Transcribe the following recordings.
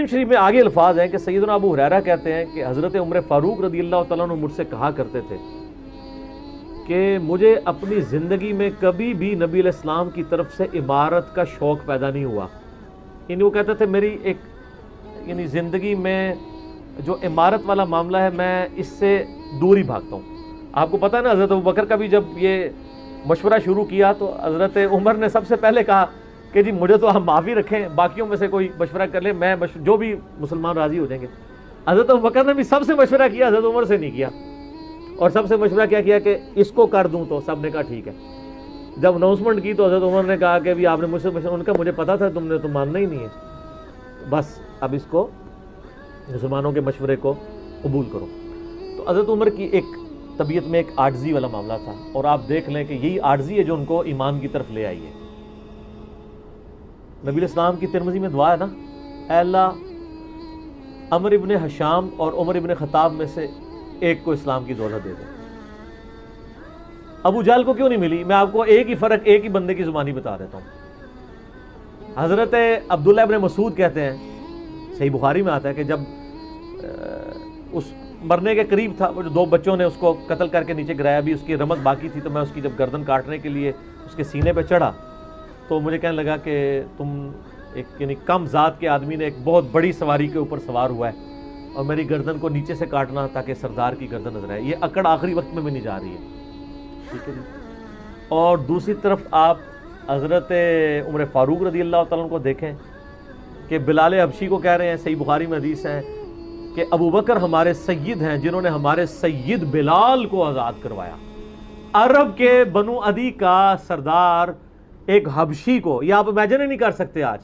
مسلم شریف میں آگے الفاظ ہیں کہ سیدنا ابو ہریرہ کہتے ہیں کہ حضرت عمر فاروق رضی اللہ تعالیٰ عنہ مجھ سے کہا کرتے تھے کہ مجھے اپنی زندگی میں کبھی بھی نبی علیہ السلام کی طرف سے عمارت کا شوق پیدا نہیں ہوا. یعنی وہ کہتے تھے میری ایک یعنی زندگی میں جو عمارت والا معاملہ ہے میں اس سے دور ہی بھاگتا ہوں. آپ کو پتہ ہے نا حضرت ابوبکر کا بھی جب یہ مشورہ شروع کیا تو حضرت عمر نے سب سے پہلے کہا کہ جی مجھے تو آپ معافی رکھیں, باقیوں میں سے کوئی مشورہ کر لیں, میں جو بھی مسلمان راضی ہو جائیں گے. حضرت ابوبکر نے بھی سب سے مشورہ کیا, حضرت عمر سے نہیں کیا. اور سب سے مشورہ کیا کہ اس کو کر دوں, تو سب نے کہا ٹھیک ہے. جب اناؤنسمنٹ کی تو حضرت عمر نے کہا کہ بھی آپ نے مجھ سے مشورہ, ان کا مجھے پتا تھا تم نے تو ماننا ہی نہیں ہے, بس اب اس کو مسلمانوں کے مشورے کو قبول کرو. تو حضرت عمر کی ایک طبیعت میں ایک عاجزی والا معاملہ تھا, اور آپ دیکھ لیں کہ یہی عاجزی ہے جو ان کو ایمان کی طرف لے آئی ہے. نبی علیہ السلام کی ترمذی میں دعا ہے نا, اے اللہ عمر ابن حشام اور عمر ابن خطاب میں سے ایک کو اسلام کی دولت دے دو. ابو جہل کو کیوں نہیں ملی؟ میں آپ کو ایک ہی فرق ایک ہی بندے کی زبانی بتا دیتا ہوں. حضرت عبداللہ ابن مسعود کہتے ہیں, صحیح بخاری میں آتا ہے کہ جب اس مرنے کے قریب تھا, وہ جو دو بچوں نے اس کو قتل کر کے نیچے گرایا, بھی اس کی رمق باقی تھی, تو میں اس کی جب گردن کاٹنے کے لیے اس کے سینے پہ چڑھا تو مجھے کہنے لگا کہ تم ایک یعنی کم ذات کے آدمی نے ایک بہت بڑی سواری کے اوپر سوار ہوا ہے اور میری گردن کو نیچے سے کاٹنا تاکہ سردار کی گردن نظر آئے. یہ اکڑ آخری وقت میں بھی نہیں جا رہی ہے, ٹھیک ہے جی. اور دوسری طرف آپ حضرت عمر فاروق رضی اللہ تعالیٰ عنہ کو دیکھیں کہ بلال حبشی کو کہہ رہے ہیں, صحیح بخاری میں حدیث ہے کہ ابوبکر ہمارے سید ہیں جنہوں نے ہمارے سید بلال کو آزاد کروایا. عرب کے بنو عدی کا سردار ایک حبشی کو, یہ آپ امیجن ہی نہیں کر سکتے آج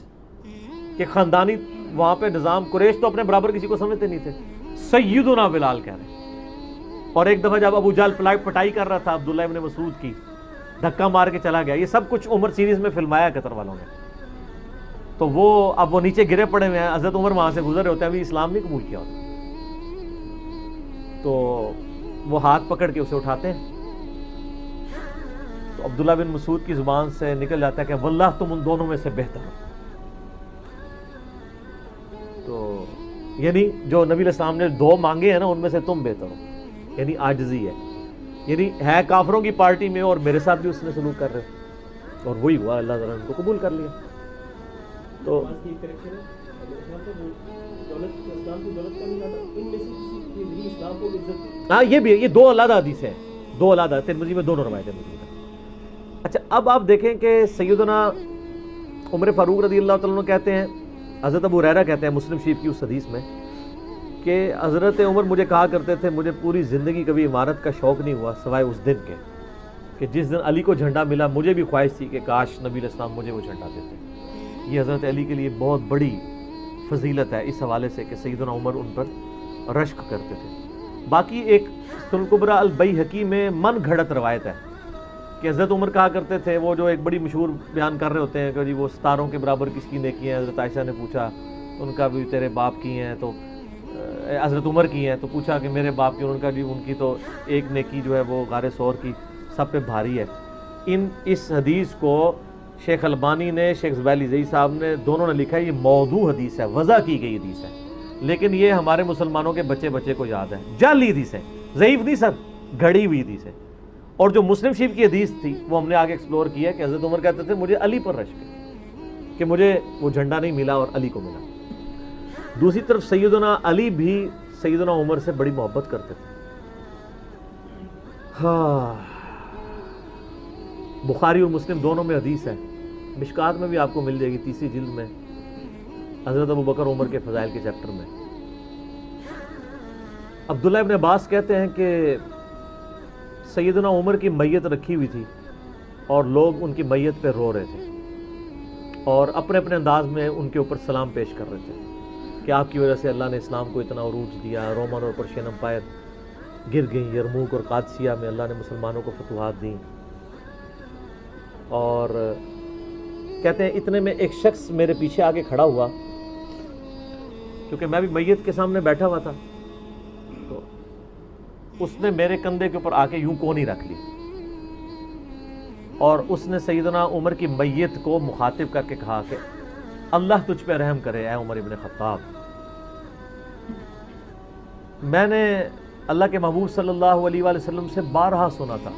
کہ خاندانی وہاں پہ نظام, قریش تو اپنے برابر کسی کو سمجھتے نہیں تھے, سیدنا بلال کہہ رہے ہیں. اور ایک دفعہ جب ابو جہل پٹائی کر رہا تھا عبداللہ ابن مسعود کی, دھکا مار کے چلا گیا. یہ سب کچھ عمر سیریز میں فلمایا قطر والوں نے. تو وہ اب وہ نیچے گرے پڑے ہوئے ہیں, حضرت عمر وہاں سے گزر رہے ہوتے ہیں, ابھی اسلام نہیں قبول کیا ہوتا, تو وہ ہاتھ پکڑ کے اسے اٹھاتے ہیں. تو عبداللہ بن مسعود کی زبان سے نکل جاتا ہے کہ واللہ تم ان دونوں میں سے بہتر ہو. تو یعنی جو نبی علیہ السلام نے دو مانگے ہیں نا, ان میں سے تم بہتر ہو, یعنی عاجزی ہے. یعنی ہے کافروں کی پارٹی میں اور میرے ساتھ بھی اس نے سلوک کر رہے, اور وہی ہوا, اللہ تعالیٰ نے ان کو قبول کر لیا. تو ہاں یہ بھی ہے, یہ دو علیحدہ حدیث ہیں, دو علیحدہ, ترمذی میں دونوں روایتیں موجود ہیں. اچھا اب آپ دیکھیں کہ سیدنا عمر فاروق رضی اللہ تعالیٰ عنہ کہتے ہیں, حضرت ابو ہریرہ کہتے ہیں مسلم شریف کی اس حدیث میں کہ حضرت عمر مجھے کہا کرتے تھے مجھے پوری زندگی کبھی عمارت کا شوق نہیں ہوا سوائے اس دن کے کہ جس دن علی کو جھنڈا ملا. مجھے بھی خواہش تھی کہ کاش نبی علیہ السلام مجھے وہ جھنڈا دیتے. یہ حضرت علی کے لیے بہت بڑی فضیلت ہے اس حوالے سے کہ سیدنا عمر ان پر رشک کرتے تھے. باقی ایک سنن کبریٰ البیہقی میں من گھڑت روایت ہے کہ حضرت عمر کہا کرتے تھے, وہ جو ایک بڑی مشہور بیان کر رہے ہوتے ہیں کہ جی وہ ستاروں کے برابر کس کی نیکی ہیں. حضرت عائشہ نے پوچھا ان کا بھی تیرے باپ کی ہیں, تو حضرت عمر کی ہیں, تو پوچھا کہ میرے باپ کی, ان کا بھی ان کی تو ایک نیکی جو ہے وہ غار ثور کی سب پہ بھاری ہے. اس حدیث کو شیخ البانی نے, شیخ زبیلی زئی صاحب نے, دونوں نے لکھا ہے یہ موضوع حدیث ہے, وضع کی گئی حدیث ہے, لیکن یہ ہمارے مسلمانوں کے بچے کو یاد ہے. جعلی حدیث ہے, ضعیف نہیں سر, گھڑی ہوئی حدیث ہے. اور جو مسلم شریف کی حدیث تھی وہ ہم نے آگے ایکسپلور کیا کہ حضرت عمر کہتے تھے مجھے علی پر رشک ہے کہ مجھے وہ جھنڈا نہیں ملا اور علی کو ملا. دوسری طرف سیدنا علی بھی سیدنا عمر سے بڑی محبت کرتے تھے. ہاں, بخاری اور مسلم دونوں میں حدیث ہے, مشکات میں بھی آپ کو مل جائے گی 3 جلد میں, حضرت ابوبکر عمر کے فضائل کے چیپٹر میں. عبداللہ ابن عباس کہتے ہیں کہ سیدنا عمر کی میت رکھی ہوئی تھی اور لوگ ان کی میت پہ رو رہے تھے اور اپنے اپنے انداز میں ان کے اوپر سلام پیش کر رہے تھے کہ آپ کی وجہ سے اللہ نے اسلام کو اتنا عروج دیا, رومن اور پرشین امپائر گر گئیں, یرموک اور قادسیہ میں اللہ نے مسلمانوں کو فتوحات دیں. اور کہتے ہیں اتنے میں ایک شخص میرے پیچھے آگے کھڑا ہوا, کیونکہ میں بھی میت کے سامنے بیٹھا ہوا تھا, تو اس نے میرے کندھے کے اوپر آ کے یوں کونی رکھ لی اور اس نے سیدنا عمر کی میت کو مخاطب کر کے کہا کہ اللہ تجھ پہ رحم کرے اے عمر ابن خطاب, میں نے اللہ کے محبوب صلی اللہ علیہ وآلہ وسلم سے بارہا سنا تھا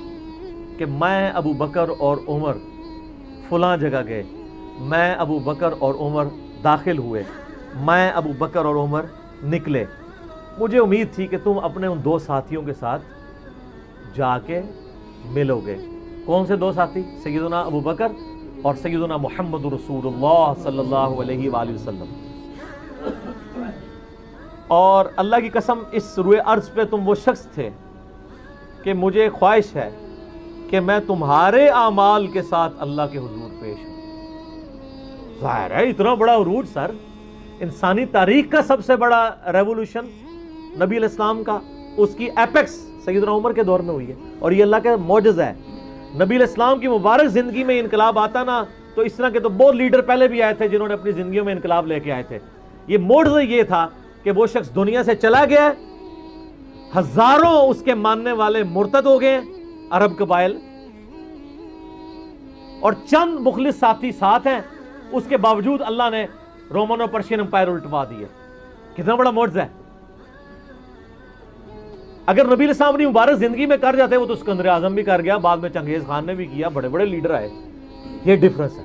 کہ میں ابو بکر اور عمر فلاں جگہ گئے، میں ابو بکر اور عمر داخل ہوئے، میں ابو بکر اور عمر نکلے۔ مجھے امید تھی کہ تم اپنے ان دو ساتھیوں کے ساتھ جا کے ملو گے۔ کون سے دو ساتھی؟ سیدنا ابو بکر اور سیدنا محمد رسول اللہ صلی اللہ علیہ وآلہ وسلم۔ اور اللہ کی قسم اس روئے ارض پہ تم وہ شخص تھے کہ مجھے خواہش ہے کہ میں تمہارے اعمال کے ساتھ اللہ کے حضور پیش ہوں۔ ظاہر ہے اتنا بڑا عروج سر، انسانی تاریخ کا سب سے بڑا ریولوشن نبی علیہ السلام کا، اس کی ایپیکس سیدنا عمر کے دور میں ہوئی ہے، اور یہ اللہ کا معجزہ ہے۔ نبی علیہ السلام کی مبارک زندگی میں انقلاب آتا نا تو اس طرح کے تو بہت لیڈر پہلے بھی آئے تھے جنہوں نے اپنی زندگیوں میں انقلاب لے کے آئے تھے۔ یہ معجزہ یہ تھا کہ وہ شخص دنیا سے چلا گیا، ہزاروں اس کے ماننے والے مرتد ہو گئے عرب قبائل، اور چند مخلص ساتھی ساتھ ہیں، اس کے باوجود اللہ نے رومن اور پرشین امپائر الٹوا دیے۔ کتنا بڑا معجزہ ہے۔ اگر نبی علیہ السلام اپنی مبارک زندگی میں کر جاتے، وہ تو اسکندر اعظم بھی کر گیا، بعد میں چنگیز خان نے بھی کیا، بڑے بڑے لیڈر آئے۔ یہ ڈفرنس ہے،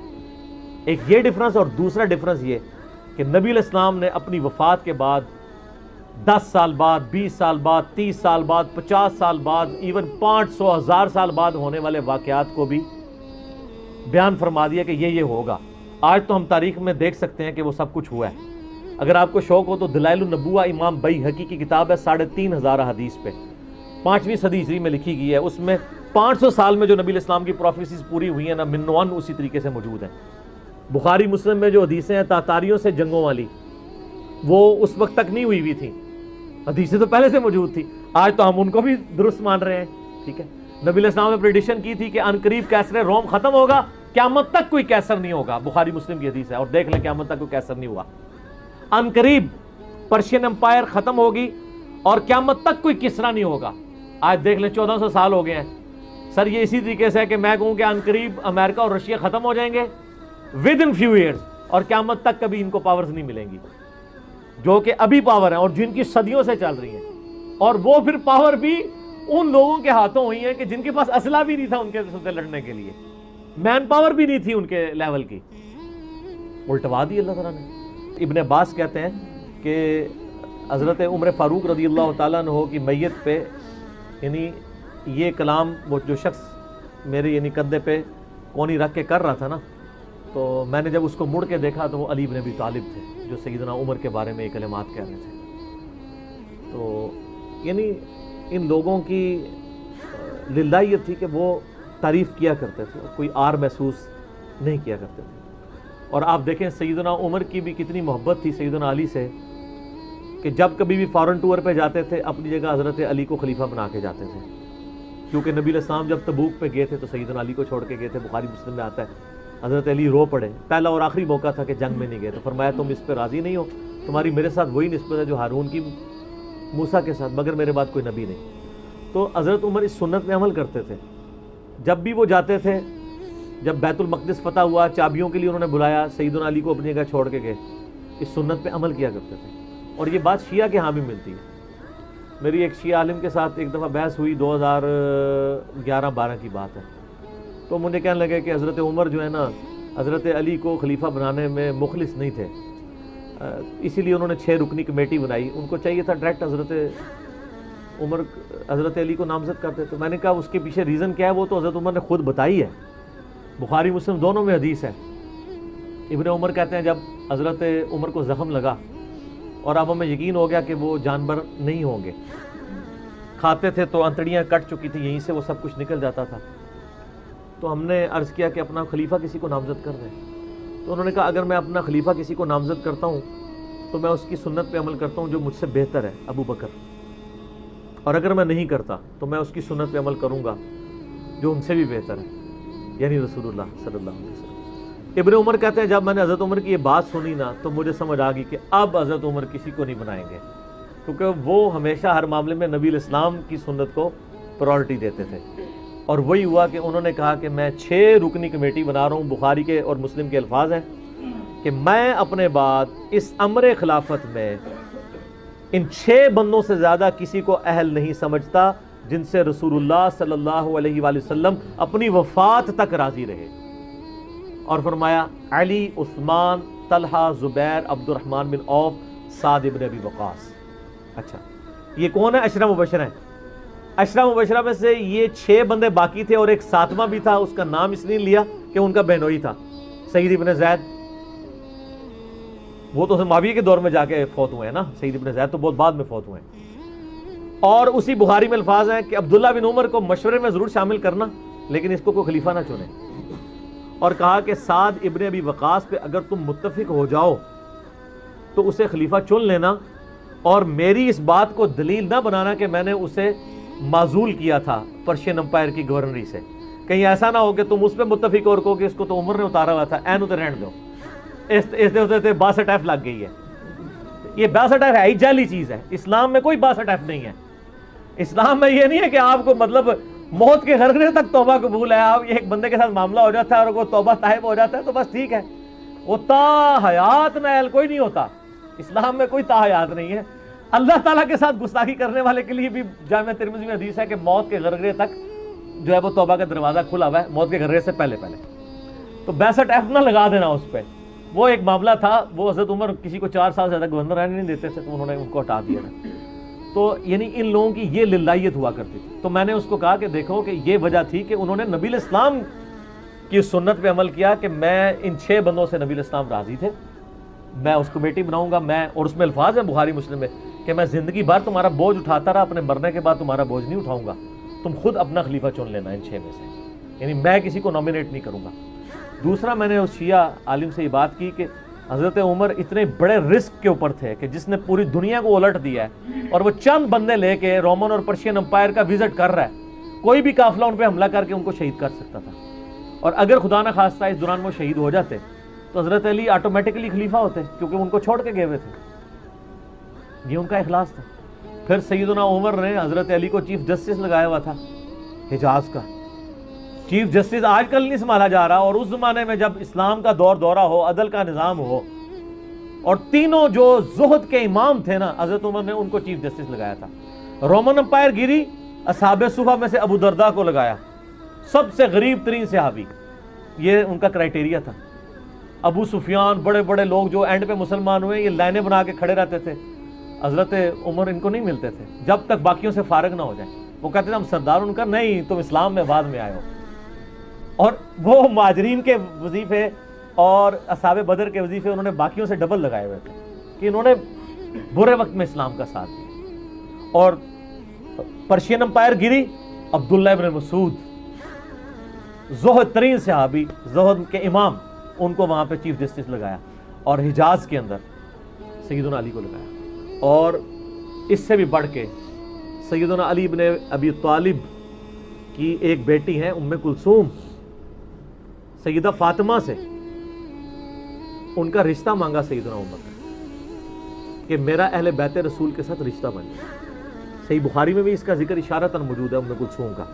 ایک یہ ڈفرنس، اور دوسرا ڈفرنس یہ کہ نبی علیہ السلام نے اپنی وفات کے بعد 10 سال بعد، 20 سال بعد، 30 سال بعد، 50 سال بعد، ایون 500 1000 سال بعد ہونے والے واقعات کو بھی بیان فرما دیا کہ یہ ہوگا۔ آج تو ہم تاریخ میں دیکھ سکتے ہیں کہ وہ سب کچھ ہوا ہے۔ اگر آپ کو شوق ہو تو دلائل النبوہ امام بیہقی کی کتاب ہے، 3500 حدیث پہ، 5ویں صدی ہجری میں لکھی گئی ہے۔ اس میں 500 سال میں جو نبی علیہ السلام کی پروفیسیز پوری ہوئی ہیں نا، منوان اسی طریقے سے موجود ہیں۔ بخاری مسلم میں جو حدیثیں ہیں تاتاریوں سے جنگوں والی، وہ اس وقت تک نہیں ہوئی تھی، حدیثیں تو پہلے سے موجود تھی۔ آج تو ہم ان کو بھی درست مان رہے ہیں، ٹھیک ہے۔ نبی علیہ السلام نے پریڈکشن کی تھی کہ ان قریب کیسر روم ختم ہوگا، قیامت تک کوئی کیسر نہیں ہوگا، بخاری مسلم کی حدیث ہے، اور دیکھ لیں قیامت تک کوئی کیسر نہیں ہوا۔ ان قریب پرشین امپائر ختم ہوگی اور قیامت تک کوئی کسرا نہیں ہوگا۔ آج دیکھ لیں 1400 سال ہو گئے ہیں سر۔ یہ اسی طریقے سے ہے کہ میں کہوں کہ ان قریب امریکہ اور رشیا ختم ہو جائیں گے ود ان فیو ایئرز، اور قیامت تک کبھی ان کو پاورز نہیں ملیں گی جو کہ ابھی پاور ہیں اور جن کی صدیوں سے چل رہی ہیں، اور وہ پھر پاور بھی ان لوگوں کے ہاتھوں ہوئی ہیں کہ جن کے پاس اسلحہ بھی نہیں تھا ان کے ساتھ لڑنے کے لیے، مین پاور بھی نہیں تھی ان کے لیول کی، الٹوا دی اللہ تعالیٰ نے۔ ابن عباس کہتے ہیں کہ حضرت عمر فاروق رضی اللہ تعالیٰ عنہ کی میت پہ یعنی یہ کلام وہ جو شخص میرے یعنی کندھے پہ کونی رکھ کے کر رہا تھا نا، تو میں نے جب اس کو مڑ کے دیکھا تو وہ علی بن ابی طالب تھے جو سیدنا عمر کے بارے میں یہ کلمات کہہ رہے تھے۔ تو یعنی ان لوگوں کی للہیت تھی کہ وہ تعریف کیا کرتے تھے، کوئی آر محسوس نہیں کیا کرتے تھے۔ اور آپ دیکھیں سیدنا عمر کی بھی کتنی محبت تھی سیدنا علی سے کہ جب کبھی بھی فارن ٹور پہ جاتے تھے اپنی جگہ حضرت علی کو خلیفہ بنا کے جاتے تھے، کیونکہ نبی علیہ السلام جب تبوک پہ گئے تھے تو سیدنا علی کو چھوڑ کے گئے تھے، بخاری مسلم میں آتا ہے۔ حضرت علی رو پڑے، پہلا اور آخری موقع تھا کہ جنگ میں نہیں گئے، تو فرمایا تم اس پہ راضی نہیں ہو، تمہاری میرے ساتھ وہی نسبت ہے جو ہارون کی موسیٰ کے ساتھ، مگر میرے بعد کوئی نبی نہیں۔ تو حضرت عمر اس سنت میں عمل کرتے تھے، جب بھی وہ جاتے تھے، جب بیت المقدس فتح ہوا چابیوں کے لیے انہوں نے بلایا، سیدنا علی کو اپنی جگہ چھوڑ کے گئے، اس سنت پہ عمل کیا کرتے تھے۔ اور یہ بات شیعہ کے ہاں بھی ملتی ہے۔ میری ایک شیعہ عالم کے ساتھ ایک دفعہ بحث ہوئی، 2011-12 کی بات ہے، تو مجھے کہنے لگے کہ حضرت عمر جو ہے نا حضرت علی کو خلیفہ بنانے میں مخلص نہیں تھے، اسی لیے انہوں نے 6 رکنی کمیٹی بنائی، ان کو چاہیے تھا ڈائریکٹ حضرت علی کو نامزد کرتے۔ تو میں نے کہا اس کے پیچھے ریزن کیا ہے، وہ تو حضرت عمر نے خود بتائی ہے، بخاری مسلم دونوں میں حدیث ہے۔ ابن عمر کہتے ہیں جب حضرت عمر کو زخم لگا اور اب ہمیں یقین ہو گیا کہ وہ جانور نہیں ہوں گے، کھاتے تھے تو انتڑیاں کٹ چکی تھی، یہیں سے وہ سب کچھ نکل جاتا تھا، تو ہم نے عرض کیا کہ اپنا خلیفہ کسی کو نامزد کر دیں۔ تو انہوں نے کہا اگر میں اپنا خلیفہ کسی کو نامزد کرتا ہوں تو میں اس کی سنت پہ عمل کرتا ہوں جو مجھ سے بہتر ہے، ابو بکر، اور اگر میں نہیں کرتا تو میں اس کی سنت پہ عمل کروں گا جو ان سے بھی بہتر ہے، یعنی رسول اللہ صلی اللہ علیہ وسلم۔ ابن عمر کہتے ہیں جب میں نے حضرت عمر کی یہ بات سنی نا تو مجھے سمجھ آ گئی کہ اب حضرت عمر کسی کو نہیں بنائیں گے، کیونکہ وہ ہمیشہ ہر معاملے میں نبی علیہ السلام کی سنت کو پرائورٹی دیتے تھے، اور وہی ہوا کہ انہوں نے کہا کہ میں 6 رکنی کمیٹی بنا رہا ہوں، بخاری کے اور مسلم کے الفاظ ہیں کہ میں اپنے بعد اس امر خلافت میں ان 6 بندوں سے زیادہ کسی کو اہل نہیں سمجھتا جن سے رسول اللہ صلی اللہ علیہ وآلہ وسلم اپنی وفات تک راضی رہے. اور فرمایا علی، عثمان، طلحہ، زبیر، عبد الرحمن بن عوف، سعد ابن ابی وقاص. اچھا یہ کون ہے؟ عشرہ مبشرہ ہیں. عشرہ مبشرہ میں سے یہ 6 بندے باقی تھے اور ایک 7واں بھی تھا. اس کا نام اس لیے لیا کہ ان کا بہنوئی تھا، سعید ابن زید. وہ تو معاویہ کے دور میں جا کے فوت ہوئے ہیں نا، سعید ابن زید تو بہت بعد میں فوت ہوئے ہیں. اور اسی بخاری میں الفاظ ہیں کہ عبداللہ بن عمر کو مشورے میں ضرور شامل کرنا لیکن اس کو کوئی خلیفہ نہ چنے. اور کہا کہ سعد ابن ابی وقاص پہ اگر تم متفق ہو جاؤ تو اسے خلیفہ چن لینا، اور میری اس بات کو دلیل نہ بنانا کہ میں نے اسے معزول کیا تھا پرشین امپائر کی گورنری سے. کہیں ایسا نہ ہو کہ تم اس پہ متفق اور کہو کہ اس کو تو عمر نے اتارا ہوا تھا، این اتنے رہن دو، اس دے 62 لگ گئی ہے. یہ 62 ہے ہی جعلی چیز ہے. اسلام میں کوئی 62 نہیں ہے. اسلام میں یہ نہیں ہے کہ آپ کو مطلب موت کے غرغرے تک توبہ قبول ہے. آپ ایک بندے کے ساتھ معاملہ ہو جاتا ہے اور وہ توبہ طائب ہو جاتا ہے تو بس ٹھیک ہے. وہ تا حیات نائل کوئی نہیں ہوتا. اسلام میں کوئی تا حیات نہیں ہے. اللہ تعالیٰ کے ساتھ گستاخی کرنے والے کے لیے بھی جامع ترمذی میں حدیث ہے کہ موت کے غرغرے تک جو ہے وہ توبہ کا دروازہ کھلا ہوا ہے، موت کے غرغرے سے پہلے. تو 62 نہ لگا دینا اس پہ. وہ ایک معاملہ تھا، وہ حضرت عمر کسی کو 4 سال سے زیادہ گورنر رہنے نہیں دیتے تھے تو انہوں نے ان کو ہٹا دیا تھا. تو یعنی ان لوگوں کی یہ للہیت ہوا کرتی تھی. تو میں نے اس کو کہا کہ دیکھو کہ یہ وجہ تھی کہ انہوں نے نبی الاسلام کی سنت پہ عمل کیا کہ میں ان 6 بندوں سے نبی الاسلام راضی تھے، میں اس کمیٹی بناؤں گا. میں اور اس میں الفاظ ہیں بخاری مسلم میں کہ میں زندگی بھر تمہارا بوجھ اٹھاتا رہا، اپنے مرنے کے بعد تمہارا بوجھ نہیں اٹھاؤں گا، تم خود اپنا خلیفہ چن لینا ان 6 میں سے. یعنی میں کسی کو نامینیٹ نہیں کروں گا. دوسرا میں نے اس شیعہ عالم سے یہ بات کی کہ حضرت عمر اتنے بڑے رسک کے اوپر تھے کہ جس نے پوری دنیا کو الٹ دیا ہے اور وہ چند بندے لے کے رومن اور پرشین امپائر کا وزٹ کر رہا ہے. کوئی بھی قافلہ ان پہ حملہ کر کے ان کو شہید کر سکتا تھا. اور اگر خدا نہ خواستہ اس دوران وہ شہید ہو جاتے تو حضرت علی آٹومیٹکلی خلیفہ ہوتے کیونکہ ان کو چھوڑ کے گئے ہوئے تھے. یہ ان کا اخلاص تھا. پھر سیدنا عمر نے حضرت علی کو چیف جسٹس لگایا ہوا تھا حجاز کا. چیف جسٹس آج کل نہیں سنبھالا جا رہا، اور اس زمانے میں جب اسلام کا دورہ ہو، عدل کا نظام ہو، اور تینوں جو زہد کے امام تھے نا حضرت عمر نے ان کو چیف جسٹس لگایا تھا. رومن امپائر گری، اصحاب صفہ میں سے ابو درداء کو لگایا، سب سے غریب ترین صحابی. یہ ان کا کرائٹیریا تھا. ابو سفیان، بڑے بڑے لوگ جو اینڈ پہ مسلمان ہوئے، یہ لائنیں بنا کے کھڑے رہتے تھے. حضرت عمر ان کو نہیں ملتے تھے جب تک باقیوں سے فارغ نہ ہو جائیں. وہ کہتے تھے ہم سردار. ان کا نہیں، تم اسلام میں بعد میں آئے ہو. اور وہ مہاجرین کے وظیفے اور اصحاب بدر کے وظیفے انہوں نے باقیوں سے ڈبل لگائے ہوئے تھے کہ انہوں نے برے وقت میں اسلام کا ساتھ دیا. اور پرشین امپائر گری، عبداللہ ابن مسعود، زہد ترین صحابی، زہد کے امام، ان کو وہاں پہ چیف جسٹس لگایا. اور حجاز کے اندر سیدنا علی کو لگایا. اور اس سے بھی بڑھ کے سیدنا علی ابن ابی طالب کی ایک بیٹی ہے ام کلثوم، سیدہ فاطمہ سے ان کا رشتہ مانگا سیدنا عمر کہ میرا اہل بیت رسول کے ساتھ رشتہ بن جائے. صحیح بخاری میں بھی اس کا ذکر اشارتاً موجود ہے ام کلثوم کا.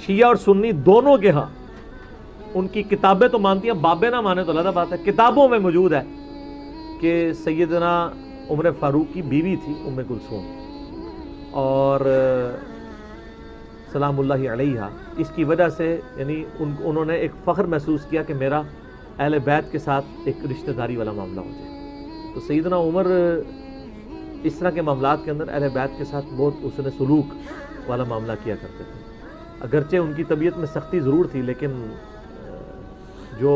شیعہ اور سنی دونوں کے ہاں ان کی کتابیں تو مانتی ہیں، بابے نہ مانے تو علیحدہ بات ہے. کتابوں میں موجود ہے کہ سیدنا عمر فاروق کی بیوی تھی ام کلثوم، اور سلام اللہ علیہا. اس کی وجہ سے یعنی انہوں نے ایک فخر محسوس کیا کہ میرا اہل بیت کے ساتھ ایک رشتہ داری والا معاملہ ہو جائے. تو سیدنا عمر اس طرح کے معاملات کے اندر اہل بیت کے ساتھ بہت حسن سلوک والا معاملہ کیا کرتے تھے. اگرچہ ان کی طبیعت میں سختی ضرور تھی لیکن جو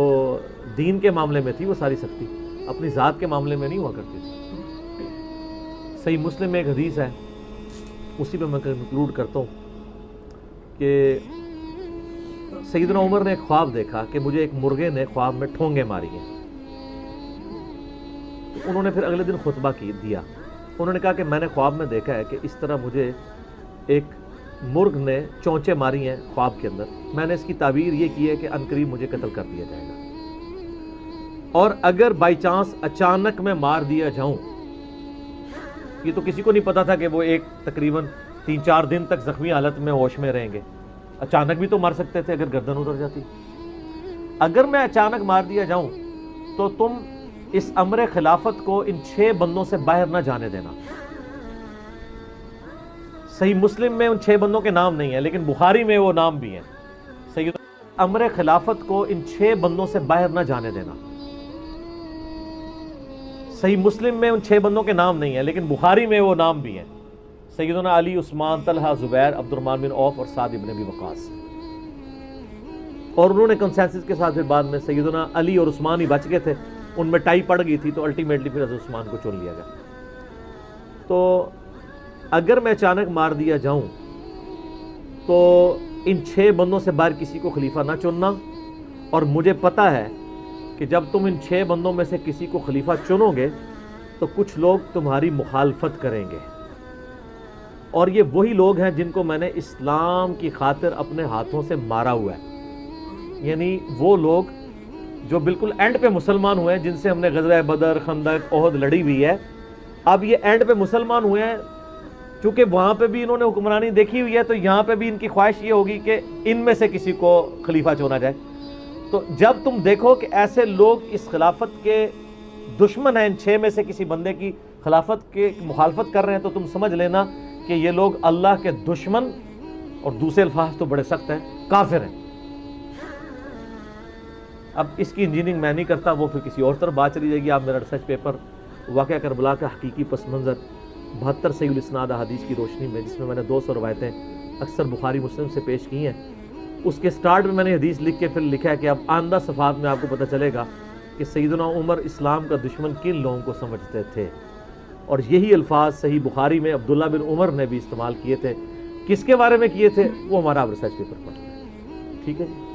دین کے معاملے میں تھی وہ ساری سختی اپنی ذات کے معاملے میں نہیں ہوا کرتی تھی. صحیح مسلم میں ایک حدیث ہے، اسی پہ میں کنکلوڈ کرتا ہوں کہ سیدنا عمر نے ایک خواب دیکھا کہ مجھے ایک مرغے نے خواب میں ٹھونگے ماری ہیں. انہوں نے پھر اگلے دن خطبہ دیا. انہوں نے کہا کہ میں نے خواب میں دیکھا ہے کہ اس طرح مجھے ایک مرغ نے چونچے ماری ہیں خواب کے اندر. میں نے اس کی تعبیر یہ کی ہے کہ عنقریب مجھے قتل کر دیا جائے گا، اور اگر بائی چانس اچانک میں مار دیا جاؤں، یہ تو کسی کو نہیں پتا تھا کہ وہ ایک تقریباً 3-4 دن تک زخمی حالت میں ہوش میں رہیں گے. اچانک بھی تو مر سکتے تھے اگر گردن اتر جاتی. اگر میں اچانک مار دیا جاؤں تو تم اس امر خلافت کو ان 6 بندوں سے باہر نہ جانے دینا۔ صحیح مسلم میں ان 6 بندوں کے نام نہیں ہیں، لیکن بخاری میں وہ نام بھی ہیں۔ امر خلافت کو ان 6 بندوں سے باہر نہ جانے دینا۔ صحیح مسلم میں ان 6 بندوں کے نام نہیں ہیں، لیکن بخاری میں وہ نام بھی ہیں۔ سیدنا علی، عثمان، طلحہ، زبیر، عبد الرحمن بن عوف اور سعد بن ابی وقاص۔ اور انہوں نے کنسنسس کے ساتھ پھر بعد میں سیدنا علی اور عثمان ہی بچ گئے تھے، ان میں ٹائی پڑ گئی تھی، تو الٹیمیٹلی پھر حضرت عثمان کو چن لیا گیا۔ تو اگر میں اچانک مار دیا جاؤں تو ان 6 بندوں سے باہر کسی کو خلیفہ نہ چننا، اور مجھے پتہ ہے کہ جب تم ان 6 بندوں میں سے کسی کو خلیفہ چنو گے تو کچھ لوگ تمہاری مخالفت کریں گے، اور یہ وہی لوگ ہیں جن کو میں نے اسلام کی خاطر اپنے ہاتھوں سے مارا ہوا ہے، یعنی وہ لوگ جو بالکل اینڈ پہ مسلمان ہوئے ہیں، جن سے ہم نے غزوہ بدر، خندق، احد لڑی ہوئی ہے۔ اب یہ اینڈ پہ مسلمان ہوئے ہیں، چونکہ وہاں پہ بھی انہوں نے حکمرانی دیکھی ہوئی ہے، تو یہاں پہ بھی ان کی خواہش یہ ہوگی کہ ان میں سے کسی کو خلیفہ چنا جائے۔ تو جب تم دیکھو کہ ایسے لوگ اس خلافت کے دشمن ہیں، ان 6 میں سے کسی بندے کی خلافت کے مخالفت کر رہے ہیں، تو تم سمجھ لینا کہ یہ لوگ اللہ کے دشمن، اور دوسرے الفاظ تو بڑے سخت ہیں، کافر ہیں۔ اب اس کی انجینئرنگ میں نہیں کرتا، وہ پھر کسی اور طرف بات چلی جائے گی۔ آپ میرا ریسرچ پیپر واقعہ کربلا کا حقیقی پس منظر 72 صحیح الاسناد احادیث کی روشنی میں، جس میں نے 200 روایتیں اکثر بخاری مسلم سے پیش کی ہیں، اس کے سٹارٹ میں نے حدیث لکھ کے پھر لکھا ہے کہ اب آئندہ صفحات میں آپ کو پتہ چلے گا کہ سیدنا عمر اسلام کا دشمن کن لوگوں کو سمجھتے تھے، اور یہی الفاظ صحیح بخاری میں عبداللہ بن عمر نے بھی استعمال کیے تھے۔ کس کے بارے میں کیے تھے وہ ہمارا اب ریسرچ پیپر پڑھتے ہیں، ٹھیک ہے جی۔